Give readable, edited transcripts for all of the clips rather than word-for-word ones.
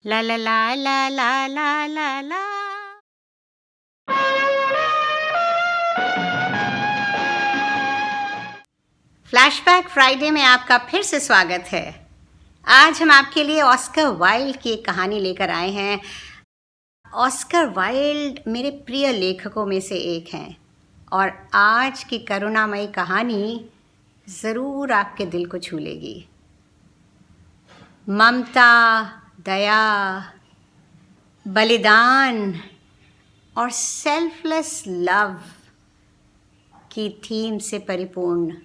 ला ला ला ला ला ला ला ला। Flashback Friday में आपका फिर से स्वागत है। आज हम आपके लिए ऑस्कर वाइल्ड की एक कहानी लेकर आए हैं। ऑस्कर वाइल्ड मेरे प्रिय लेखकों में से एक हैं और आज की करुणामयी कहानी ज़रूर आपके दिल को छू लेगी। ममता, दया, बलिदान और सेल्फलेस लव की थीम से परिपूर्ण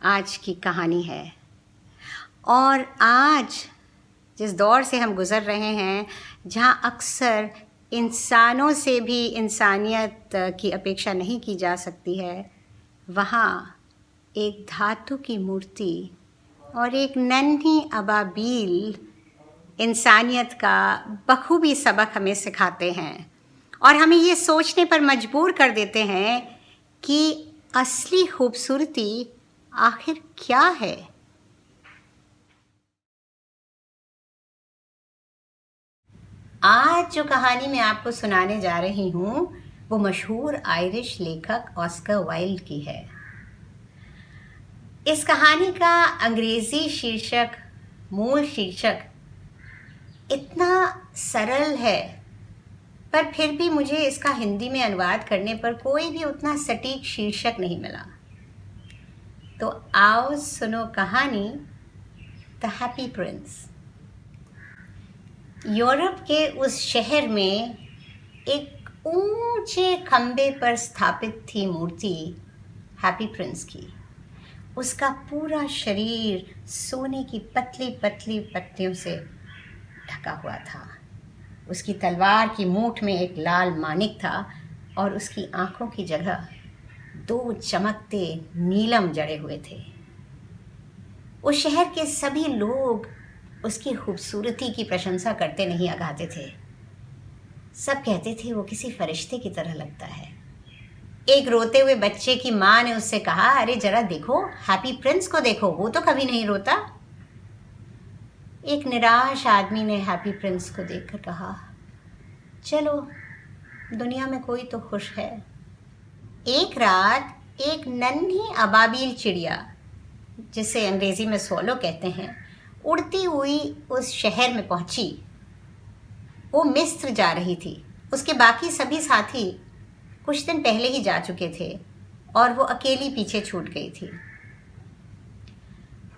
आज की कहानी है। और आज जिस दौर से हम गुज़र रहे हैं, जहाँ अक्सर इंसानों से भी इंसानियत की अपेक्षा नहीं की जा सकती है, वहाँ एक धातु की मूर्ति और एक नन्ही अबाबील इंसानियत का बखूबी सबक हमें सिखाते हैं और हमें ये सोचने पर मजबूर कर देते हैं कि असली खूबसूरती आखिर क्या है। आज जो कहानी मैं आपको सुनाने जा रही हूँ वो मशहूर आयरिश लेखक ऑस्कर वाइल्ड की है। इस कहानी का अंग्रेज़ी शीर्षक, मूल शीर्षक इतना सरल है, पर फिर भी मुझे इसका हिंदी में अनुवाद करने पर कोई भी उतना सटीक शीर्षक नहीं मिला। तो आओ सुनो कहानी द हैप्पी प्रिंस। यूरोप के उस शहर में एक ऊंचे खंबे पर स्थापित थी मूर्ति हैप्पी प्रिंस की। उसका पूरा शरीर सोने की पतली पतली पत्तियों से ढका हुआ था। उसकी तलवार की मूठ में एक लाल मानिक था और उसकी आंखों की जगह 2 चमकते नीलम जड़े हुए थे। उस शहर के सभी लोग उसकी खूबसूरती की प्रशंसा करते नहीं अगाते थे। सब कहते थे वो किसी फरिश्ते की तरह लगता है। एक रोते हुए बच्चे की माँ ने उससे कहा, अरे जरा देखो, हैप्पी प्रिंस को देखो, वो तो कभी नहीं रोता। एक निराश आदमी ने हैप्पी प्रिंस को देखकर कहा, चलो, दुनिया में कोई तो खुश है। एक रात एक नन्ही अबाबील चिड़िया, जिसे अंग्रेज़ी में सोलो कहते हैं, उड़ती हुई उस शहर में पहुंची। वो मिस्र जा रही थी। उसके बाकी सभी साथी कुछ दिन पहले ही जा चुके थे और वो अकेली पीछे छूट गई थी।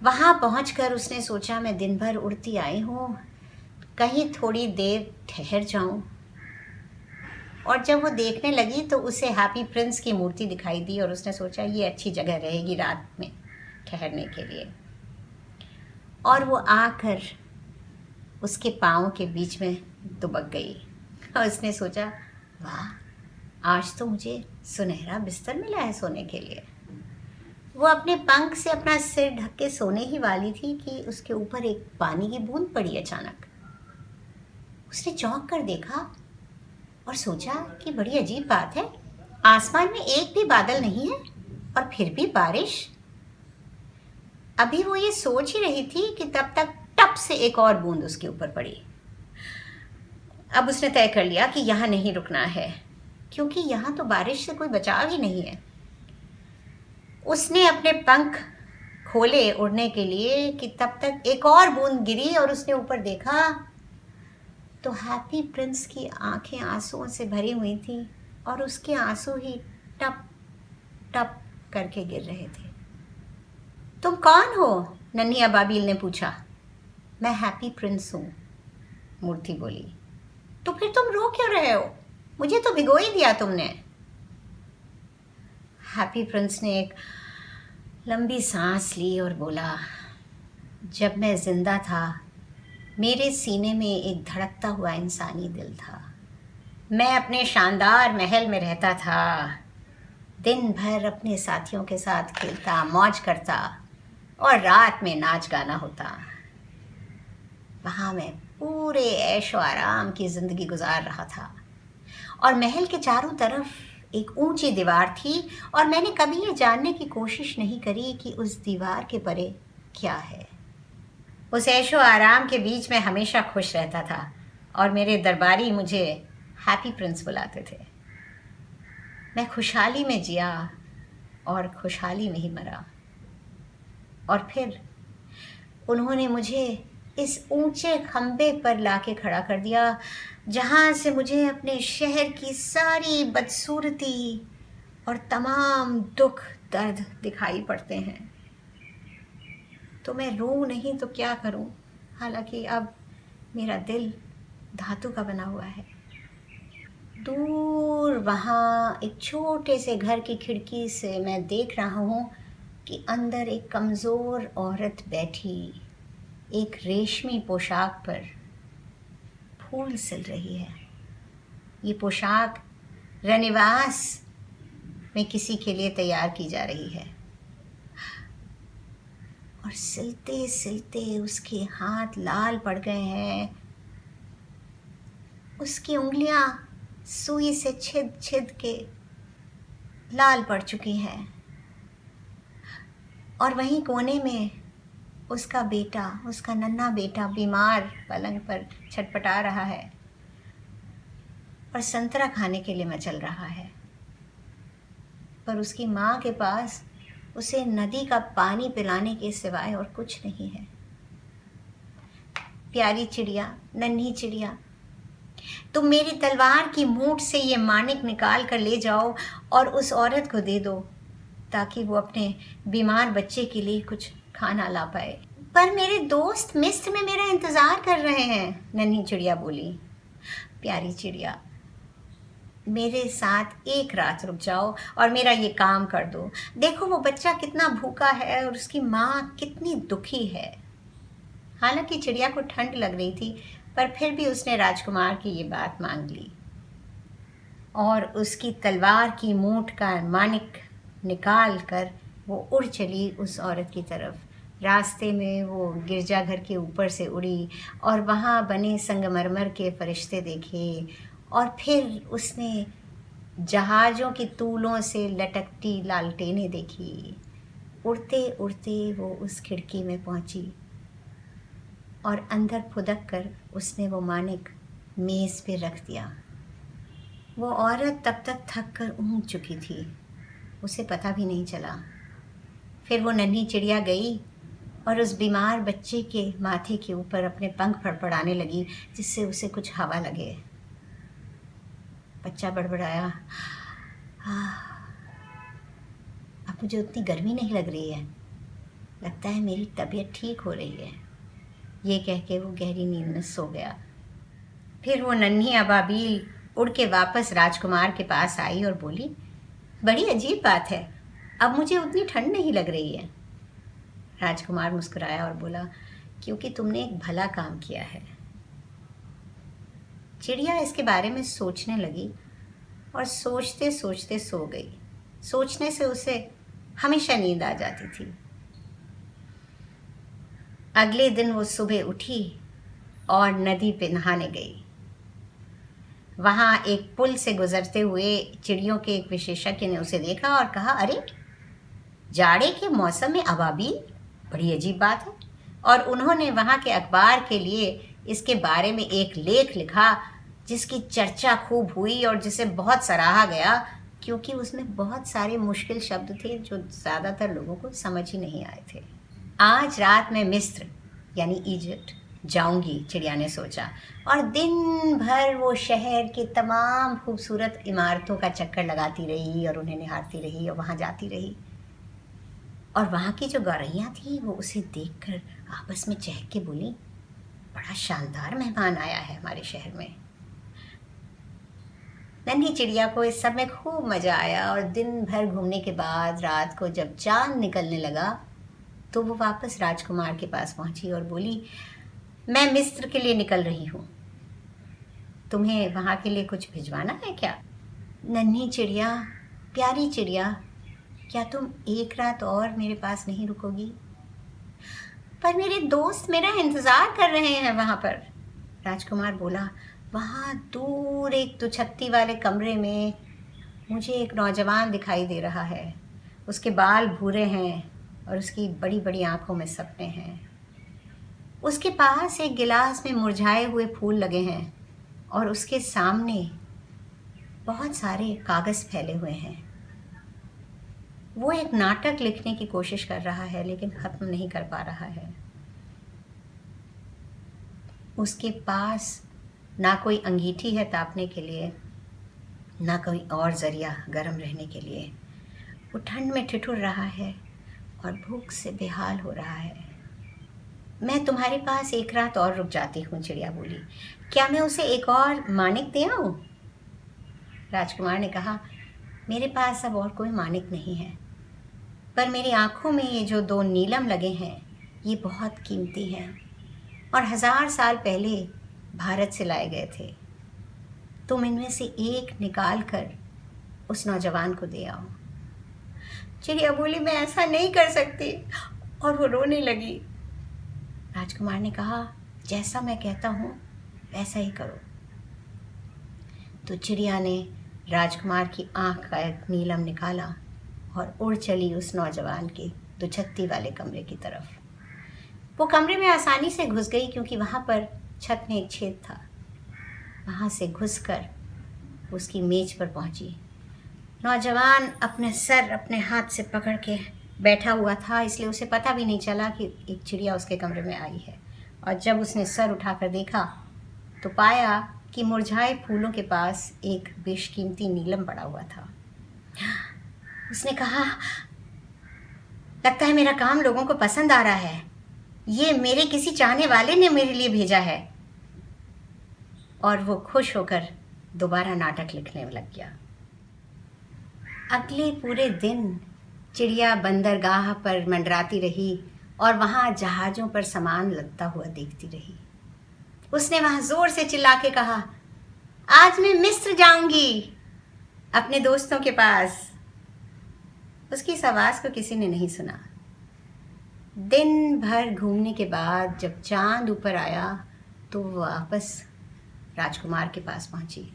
वहाँ पहुंचकर उसने सोचा, मैं दिन भर उड़ती आई हूँ, कहीं थोड़ी देर ठहर जाऊँ। और जब वो देखने लगी तो उसे हैप्पी प्रिंस की मूर्ति दिखाई दी और उसने सोचा ये अच्छी जगह रहेगी रात में ठहरने के लिए। और वो आकर उसके पाँव के बीच में दुबक गई और उसने सोचा, वाह, आज तो मुझे सुनहरा बिस्तर मिला है सोने के लिए। वो अपने पंख से अपना सिर ढक के सोने ही वाली थी कि उसके ऊपर एक पानी की बूंद पड़ी अचानक। उसने चौंक कर देखा और सोचा कि बड़ी अजीब बात है, आसमान में एक भी बादल नहीं है और फिर भी बारिश। अभी वो ये सोच ही रही थी कि तब तक टप से एक और बूंद उसके ऊपर पड़ी। अब उसने तय कर लिया कि यहाँ नहीं रुकना है, क्योंकि यहाँ तो बारिश से कोई बचाव ही नहीं है। उसने अपने पंख खोले उड़ने के लिए कि तब तक एक और बूंद गिरी और उसने ऊपर देखा तो हैप्पी प्रिंस की आंखें आंसुओं से भरी हुई थी और उसके आंसू ही टप टप करके गिर रहे थे। तुम कौन हो? नन्ही अबाबील ने पूछा। मैं हैप्पी प्रिंस हूँ, मूर्ति बोली। तो फिर तुम रो क्यों रहे हो? मुझे तो भिगो ही दिया तुमने। हैप्पी प्रिंस ने एक लंबी सांस ली और बोला, जब मैं जिंदा था मेरे सीने में एक धड़कता हुआ इंसानी दिल था। मैं अपने शानदार महल में रहता था, दिन भर अपने साथियों के साथ खेलता, मौज करता और रात में नाच गाना होता। वहाँ मैं पूरे ऐशो आराम की ज़िंदगी गुजार रहा था और महल के चारों तरफ एक ऊंची दीवार थी और मैंने कभी ये जानने की कोशिश नहीं करी कि उस दीवार के परे क्या है। उस ऐशो आराम के बीच में हमेशा खुश रहता था और मेरे दरबारी मुझे हैप्पी प्रिंस बुलाते थे। मैं खुशहाली में जिया और खुशहाली में ही मरा। और फिर उन्होंने मुझे इस ऊंचे खंबे पर लाके खड़ा कर दिया जहाँ से मुझे अपने शहर की सारी बदसूरती और तमाम दुख दर्द दिखाई पड़ते हैं। तो मैं रोऊं नहीं तो क्या करूं, हालांकि अब मेरा दिल धातु का बना हुआ है। दूर वहाँ एक छोटे से घर की खिड़की से मैं देख रहा हूँ कि अंदर एक कमज़ोर औरत बैठी एक रेशमी पोशाक पर फूल सिल रही है। ये पोशाक रनिवास में किसी के लिए तैयार की जा रही है और सिलते सिलते उसके हाथ लाल पड़ गए हैं। उसकी उंगलियां सुई से छिद छिद के लाल पड़ चुकी हैं और वहीं कोने में उसका बेटा, उसका नन्हा बेटा बीमार पलंग पर छटपटा रहा है और संतरा खाने के लिए मचल रहा है। पर उसकी माँ के पास उसे नदी का पानी पिलाने के सिवाय और कुछ नहीं है। प्यारी चिड़िया, नन्ही चिड़िया, तुम मेरी तलवार की मूठ से ये मानिक निकाल कर ले जाओ और उस औरत को दे दो ताकि वो अपने बीमार बच्चे के लिए कुछ खाना ला पाए। पर मेरे दोस्त मिस्र में मेरा इंतज़ार कर रहे हैं, नन्ही चिड़िया बोली। प्यारी चिड़िया, मेरे साथ एक रात रुक जाओ और मेरा ये काम कर दो। देखो वो बच्चा कितना भूखा है और उसकी माँ कितनी दुखी है। हालांकि चिड़िया को ठंड लग रही थी, पर फिर भी उसने राजकुमार की ये बात मान ली और उसकी तलवार की मूठ का मानिक निकाल कर वो उड़ चली उस औरत की तरफ। रास्ते में वो गिरजाघर के ऊपर से उड़ी और वहाँ बने संगमरमर के फरिश्ते देखे और फिर उसने जहाज़ों की तूलों से लटकती लालटेनें देखी। उड़ते उड़ते वो उस खिड़की में पहुँची और अंदर फुदक कर उसने वो मानिक मेज़ पे रख दिया। वो औरत तब तक थक कर ऊँघ चुकी थी, उसे पता भी नहीं चला। फिर वो नन्ही चिड़िया गई और उस बीमार बच्चे के माथे के ऊपर अपने पंख फड़फड़ाने लगी जिससे उसे कुछ हवा लगे। बच्चा बड़बड़ाया, अब मुझे उतनी गर्मी नहीं लग रही है, लगता है मेरी तबीयत ठीक हो रही है। ये कह के वो गहरी नींद में सो गया। फिर वो नन्ही अबाबील उड़ के वापस राजकुमार के पास आई और बोली, बड़ी अजीब बात है, अब मुझे उतनी ठंड नहीं लग रही है। राजकुमार मुस्कुराया और बोला, क्योंकि तुमने एक भला काम किया है। चिड़िया इसके बारे में सोचने लगी और सोचते सोचते सो गई। सोचने से उसे हमेशा नींद आ जाती थी। अगले दिन वो सुबह उठी और नदी पे नहाने गई। वहाँ एक पुल से गुजरते हुए चिड़ियों के एक विशेषज्ञ ने उसे देखा और कहा, अरे जाड़े के मौसम में अबाबील, बड़ी अजीब बात है। और उन्होंने वहाँ के अखबार के लिए इसके बारे में एक लेख लिखा जिसकी चर्चा खूब हुई और जिसे बहुत सराहा गया क्योंकि उसमें बहुत सारे मुश्किल शब्द थे जो ज़्यादातर लोगों को समझ ही नहीं आए थे। आज रात मैं मिस्र यानी इजिप्ट जाऊंगी, चिड़िया ने सोचा, और दिन भर वो शहर के तमाम खूबसूरत इमारतों का चक्कर लगाती रही और उन्हें निहारती रही और वहाँ जाती रही। और वहाँ की जो गौरैया थी वो उसे देखकर आपस में चहक के बोली, बड़ा शानदार मेहमान आया है हमारे शहर में। नन्ही चिड़िया को इस सब में खूब मज़ा आया और दिन भर घूमने के बाद रात को जब चांद निकलने लगा तो वो वापस राजकुमार के पास पहुंची और बोली, मैं मिस्र के लिए निकल रही हूँ, तुम्हें वहाँ के लिए कुछ भिजवाना है क्या? नन्ही चिड़िया, प्यारी चिड़िया, क्या तुम एक रात और मेरे पास नहीं रुकोगी? पर मेरे दोस्त मेरा इंतज़ार कर रहे हैं वहाँ पर। राजकुमार बोला, वहाँ दूर एक दुछत्ती वाले कमरे में मुझे एक नौजवान दिखाई दे रहा है। उसके बाल भूरे हैं और उसकी बड़ी बड़ी आंखों में सपने हैं। उसके पास एक गिलास में मुरझाए हुए फूल लगे हैं और उसके सामने बहुत सारे कागज़ फैले हुए हैं। वो एक नाटक लिखने की कोशिश कर रहा है लेकिन ख़त्म नहीं कर पा रहा है। उसके पास ना कोई अंगीठी है तापने के लिए, ना कोई और ज़रिया गर्म रहने के लिए। वो ठंड में ठिठुर रहा है और भूख से बेहाल हो रहा है। मैं तुम्हारे पास एक रात और रुक जाती हूँ, चिड़िया बोली। क्या मैं उसे एक और मानिक दे आऊँ? राजकुमार ने कहा, मेरे पास अब और कोई मानिक नहीं है, पर मेरी आँखों में ये जो 2 नीलम लगे हैं ये बहुत कीमती हैं और 1000 साल पहले भारत से लाए गए थे। तुम इनमें से एक निकाल कर उस नौजवान को दे आओ। चिड़िया बोली, मैं ऐसा नहीं कर सकती, और वो रोने लगी। राजकुमार ने कहा, जैसा मैं कहता हूँ वैसा ही करो। तो चिड़िया ने राजकुमार की आँख का एक नीलम निकाला और उड़ चली उस नौजवान के दुछत्ती वाले कमरे की तरफ। वो कमरे में आसानी से घुस गई क्योंकि वहाँ पर छत में एक छेद था। वहाँ से घुसकर उसकी मेज पर पहुँची। नौजवान अपने सर अपने हाथ से पकड़ के बैठा हुआ था, इसलिए उसे पता भी नहीं चला कि एक चिड़िया उसके कमरे में आई है। और जब उसने सर उठाकर देखा तो पाया कि मुरझाए फूलों के पास एक बेशकीमती नीलम पड़ा हुआ था। उसने कहा, लगता है मेरा काम लोगों को पसंद आ रहा है। ये मेरे किसी चाहने वाले ने मेरे लिए भेजा है। और वो खुश होकर दोबारा नाटक लिखने लग गया। अगले पूरे दिन चिड़िया बंदरगाह पर मंडराती रही और वहाँ जहाज़ों पर सामान लदता हुआ देखती रही। उसने वहाँ ज़ोर से चिल्ला के कहा, आज मैं मिस्र जाऊंगी अपने दोस्तों के पास। उसकी इस आवाज़ को किसी ने नहीं सुना। दिन भर घूमने के बाद जब चांद ऊपर आया तो वो वापस राजकुमार के पास पहुंची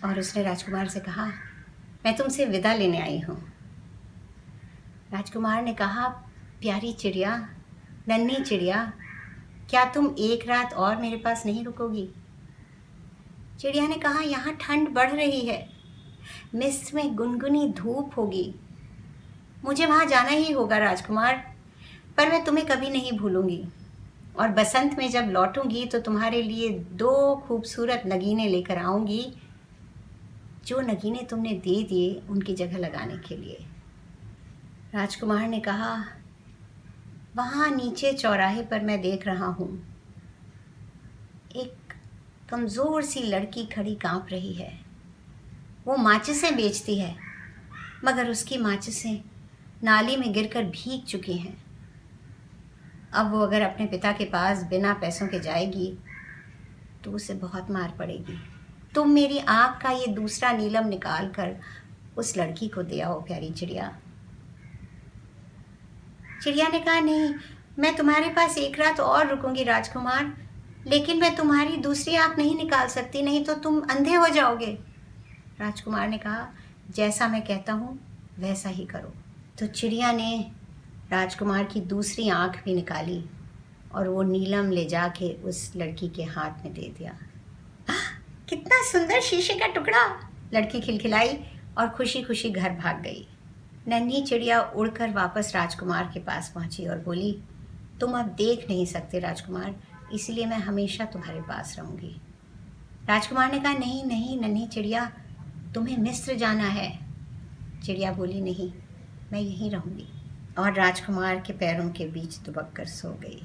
और उसने राजकुमार से कहा, मैं तुमसे विदा लेने आई हूँ। राजकुमार ने कहा, प्यारी चिड़िया, नन्ही चिड़िया, क्या तुम एक रात और मेरे पास नहीं रुकोगी? चिड़िया ने कहा, यहाँ ठंड बढ़ रही है, मिस्र में गुनगुनी धूप होगी, मुझे वहाँ जाना ही होगा राजकुमार, पर मैं तुम्हें कभी नहीं भूलूंगी। और बसंत में जब लौटूंगी तो तुम्हारे लिए 2 खूबसूरत नगीने लेकर आऊंगी, जो नगीने तुमने दे दिए उनकी जगह लगाने के लिए। राजकुमार ने कहा, वहाँ नीचे चौराहे पर मैं देख रहा हूँ एक कमज़ोर सी लड़की खड़ी कांप रही है। वो माचिसें बेचती है, मगर उसकी माचिसें नाली में गिरकर भीग चुकी हैं। अब वो अगर अपने पिता के पास बिना पैसों के जाएगी तो उसे बहुत मार पड़ेगी। तुम मेरी आँख का ये दूसरा नीलम निकाल कर उस लड़की को दे आओ, प्यारी चिड़िया। चिड़िया ने कहा, नहीं, मैं तुम्हारे पास एक रात और रुकूंगी राजकुमार, लेकिन मैं तुम्हारी दूसरी आँख नहीं निकाल सकती, नहीं तो तुम अंधे हो जाओगे। राजकुमार ने कहा, जैसा मैं कहता हूँ वैसा ही करो। तो चिड़िया ने राजकुमार की दूसरी आँख भी निकाली और वो नीलम ले जाके उस लड़की के हाथ में दे दिया। कितना सुंदर शीशे का टुकड़ा, लड़की खिलखिलाई और खुशी खुशी घर भाग गई। नन्ही चिड़िया उड़कर वापस राजकुमार के पास पहुंची और बोली, तुम अब देख नहीं सकते राजकुमार, इसलिए मैं हमेशा तुम्हारे पास रहूंगी। राजकुमार ने कहा, नहीं नहीं नन्ही चिड़िया, तुम्हें मिस्र जाना है। चिड़िया बोली, नहीं, मैं यहीं रहूंगी। और राजकुमार के पैरों के बीच दुबक कर सो गई।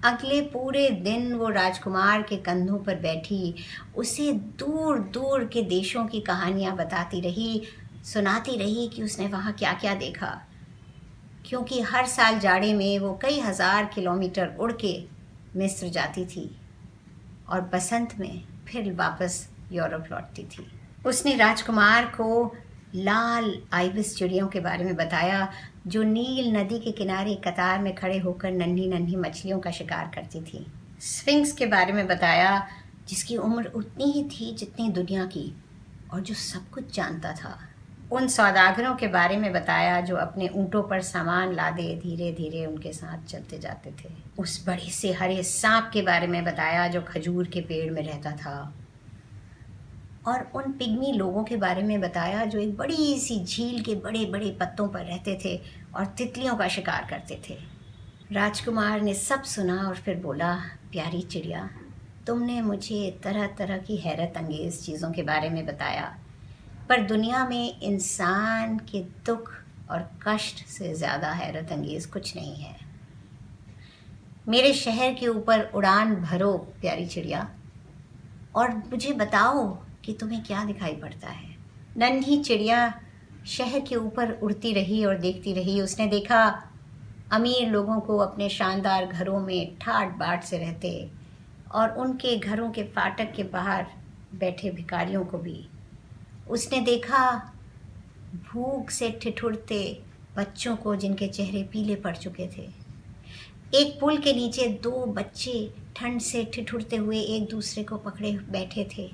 अगले पूरे दिन वो राजकुमार के कंधों पर बैठी उसे दूर दूर के देशों की कहानियाँ बताती रही, सुनाती रही कि उसने वहाँ क्या क्या देखा, क्योंकि हर साल जाड़े में वो कई हज़ार किलोमीटर उड़ के मिस्र जाती थी और बसंत में फिर वापस यूरोप लौटती थी। उसने राजकुमार को लाल आइबिस चिड़ियों के बारे में बताया जो नील नदी के किनारे कतार में खड़े होकर नन्ही नन्ही मछलियों का शिकार करती थी। स्फिंक्स के बारे में बताया जिसकी उम्र उतनी ही थी जितनी दुनिया की और जो सब कुछ जानता था। उन सौदागरों के बारे में बताया जो अपने ऊँटों पर सामान लादे धीरे धीरे उनके साथ चलते जाते थे। उस बड़े से हरे सांप के बारे में बताया जो खजूर के पेड़ में रहता था, और उन पिग्मी लोगों के बारे में बताया जो एक बड़ी सी झील के बड़े बड़े पत्तों पर रहते थे और तितलियों का शिकार करते थे। राजकुमार ने सब सुना और फिर बोला, प्यारी चिड़िया, तुमने मुझे तरह तरह की हैरत अंगेज़ चीज़ों के बारे में बताया, पर दुनिया में इंसान के दुख और कष्ट से ज़्यादा हैरत अंगेज़ कुछ नहीं है। मेरे शहर के ऊपर उड़ान भरो प्यारी चिड़िया, और मुझे बताओ कि तुम्हें क्या दिखाई पड़ता है। नन्ही चिड़िया शहर के ऊपर उड़ती रही और देखती रही। उसने देखा अमीर लोगों को अपने शानदार घरों में ठाट बाट से रहते, और उनके घरों के फाटक के बाहर बैठे भिखारियों को भी। उसने देखा भूख से ठिठुरते बच्चों को जिनके चेहरे पीले पड़ चुके थे। एक पुल के नीचे 2 बच्चे ठंड से ठिठुरते हुए एक दूसरे को पकड़े बैठे थे।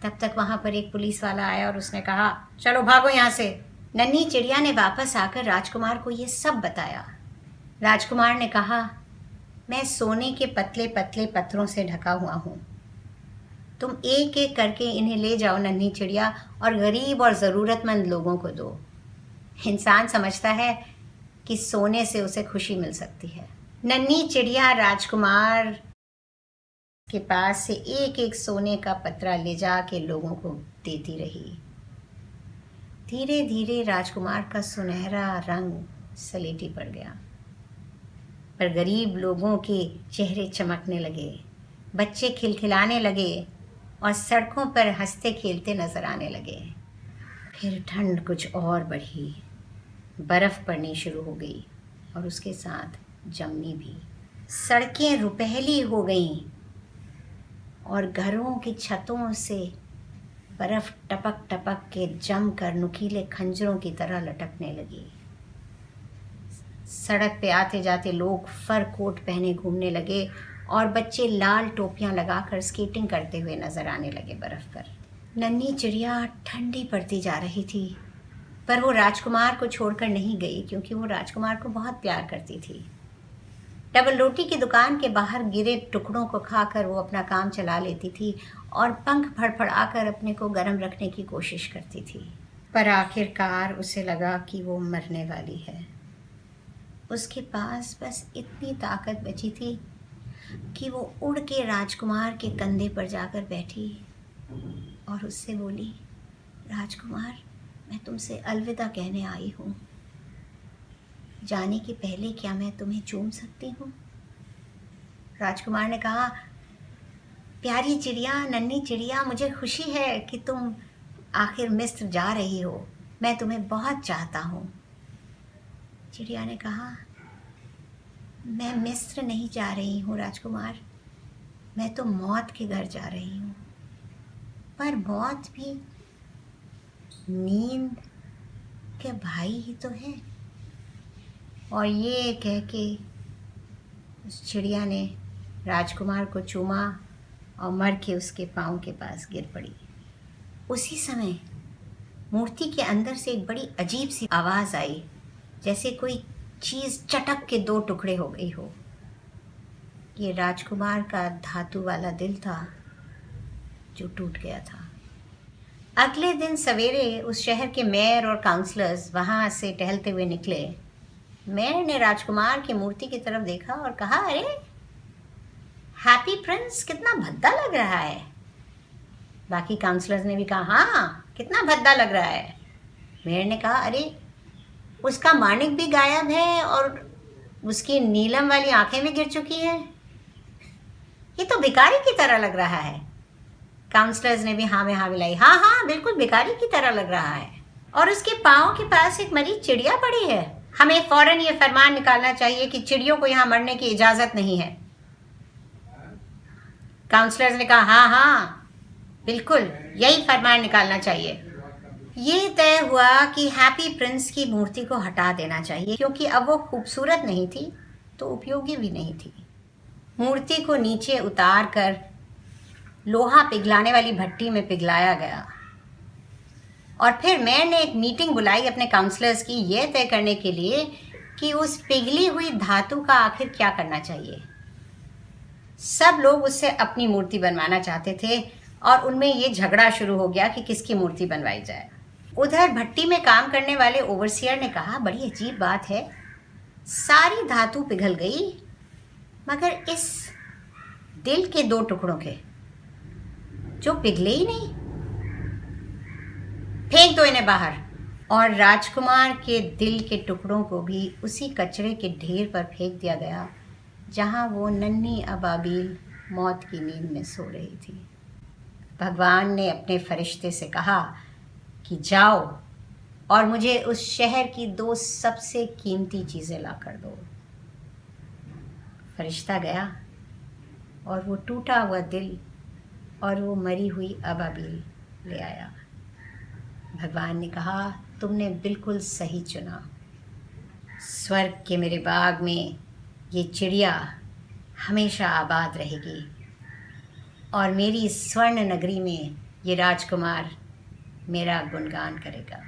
तब तक वहाँ पर एक पुलिस वाला आया और उसने कहा, चलो भागो यहाँ से। नन्ही चिड़िया ने वापस आकर राजकुमार को ये सब बताया। राजकुमार ने कहा, मैं सोने के पतले पतले पत्थरों से ढका हुआ हूँ। तुम एक एक करके इन्हें ले जाओ नन्ही चिड़िया, और गरीब और ज़रूरतमंद लोगों को दो। इंसान समझता है कि सोने से उसे खुशी मिल सकती है। नन्ही चिड़िया राजकुमार के पास से एक एक सोने का पत्रा ले जा के लोगों को देती रही। धीरे धीरे राजकुमार का सुनहरा रंग सलेटी पड़ गया, पर गरीब लोगों के चेहरे चमकने लगे, बच्चे खिलखिलाने लगे और सड़कों पर हंसते खेलते नजर आने लगे। फिर ठंड कुछ और बढ़ी, बर्फ़ पड़नी शुरू हो गई और उसके साथ जमनी भी। सड़कें रुपहली हो गईं और घरों की छतों से बर्फ़ टपक टपक के जम कर नुकीले खंजरों की तरह लटकने लगी। सड़क पे आते जाते लोग फर कोट पहने घूमने लगे और बच्चे लाल टोपियां लगाकर स्केटिंग करते हुए नजर आने लगे बर्फ़ पर। नन्ही चिड़िया ठंडी पड़ती जा रही थी, पर वो राजकुमार को छोड़कर नहीं गई, क्योंकि वो राजकुमार को बहुत प्यार करती थी। डबल रोटी की दुकान के बाहर गिरे टुकड़ों को खाकर वो अपना काम चला लेती थी और पंख फड़फड़ाकर अपने को गर्म रखने की कोशिश करती थी। पर आखिरकार उसे लगा कि वो मरने वाली है। उसके पास बस इतनी ताकत बची थी कि वो उड़ के राजकुमार के कंधे पर जाकर बैठी और उससे बोली, राजकुमार, मैं तुमसे अलविदा कहने आई हूँ। जाने के पहले क्या मैं तुम्हें चूम सकती हूँ? राजकुमार ने कहा, प्यारी चिड़िया, नन्ही चिड़िया, मुझे खुशी है कि तुम आखिर मिस्र जा रही हो। मैं तुम्हें बहुत चाहता हूँ। चिड़िया ने कहा, मैं मिस्र नहीं जा रही हूँ राजकुमार, मैं तो मौत के घर जा रही हूँ। पर मौत भी नींद के भाई ही तो है। और ये कह के उस चिड़िया ने राजकुमार को चूमा और मर के उसके पाँव के पास गिर पड़ी। उसी समय मूर्ति के अंदर से एक बड़ी अजीब सी आवाज़ आई, जैसे कोई चीज़ चटक के 2 टुकड़े हो गई हो। ये राजकुमार का धातु वाला दिल था जो टूट गया था। अगले दिन सवेरे उस शहर के मेयर और काउंसलर्स वहाँ से टहलते हुए निकले। मेयर ने राजकुमार की मूर्ति की तरफ देखा और कहा, अरे हैप्पी प्रिंस, कितना भद्दा लग रहा है। बाकी काउंसलर्स ने भी कहा, हाँ कितना भद्दा लग रहा है। मेयर ने कहा, अरे उसका माणिक भी गायब है और उसकी नीलम वाली आंखें भी गिर चुकी हैं। ये तो भिखारी की तरह लग रहा है। काउंसलर्स ने भी हाँ में हाँ मिलाई, हाँ हाँ बिल्कुल भिखारी की तरह लग रहा है। और उसके पाँव के पास एक मरी चिड़िया पड़ी है। हमें फौरन ये फरमान निकालना चाहिए कि चिड़ियों को यहाँ मरने की इजाज़त नहीं है। काउंसलर्स ने कहा, हाँ हाँ बिल्कुल यही फरमान निकालना चाहिए। ये तय हुआ कि हैप्पी प्रिंस की मूर्ति को हटा देना चाहिए, क्योंकि अब वो खूबसूरत नहीं थी तो उपयोगी भी नहीं थी। मूर्ति को नीचे उतार कर लोहा पिघलाने वाली भट्टी में पिघलाया गया और फिर मेयर ने एक मीटिंग बुलाई अपने काउंसलर्स की, ये तय करने के लिए कि उस पिघली हुई धातु का आखिर क्या करना चाहिए। सब लोग उससे अपनी मूर्ति बनवाना चाहते थे और उनमें ये झगड़ा शुरू हो गया कि किसकी मूर्ति बनवाई जाए। उधर भट्टी में काम करने वाले ओवरसियर ने कहा, बड़ी अजीब बात है, सारी धातु पिघल गई मगर इस दिल के 2 टुकड़ों के जो पिघले ही नहीं, फेंक दो इन्हें बाहर। और राजकुमार के दिल के टुकड़ों को भी उसी कचरे के ढेर पर फेंक दिया गया जहां वो नन्ही अबाबील मौत की नींद में सो रही थी। भगवान ने अपने फरिश्ते से कहा कि जाओ और मुझे उस शहर की 2 सबसे कीमती चीज़ें ला कर दो। फरिश्ता गया और वो टूटा हुआ दिल और वो मरी हुई अबाबील ले आया। भगवान ने कहा, तुमने बिल्कुल सही चुना। स्वर्ग के मेरे बाग में ये चिड़िया हमेशा आबाद रहेगी और मेरी स्वर्ण नगरी में ये राजकुमार मेरा गुणगान करेगा।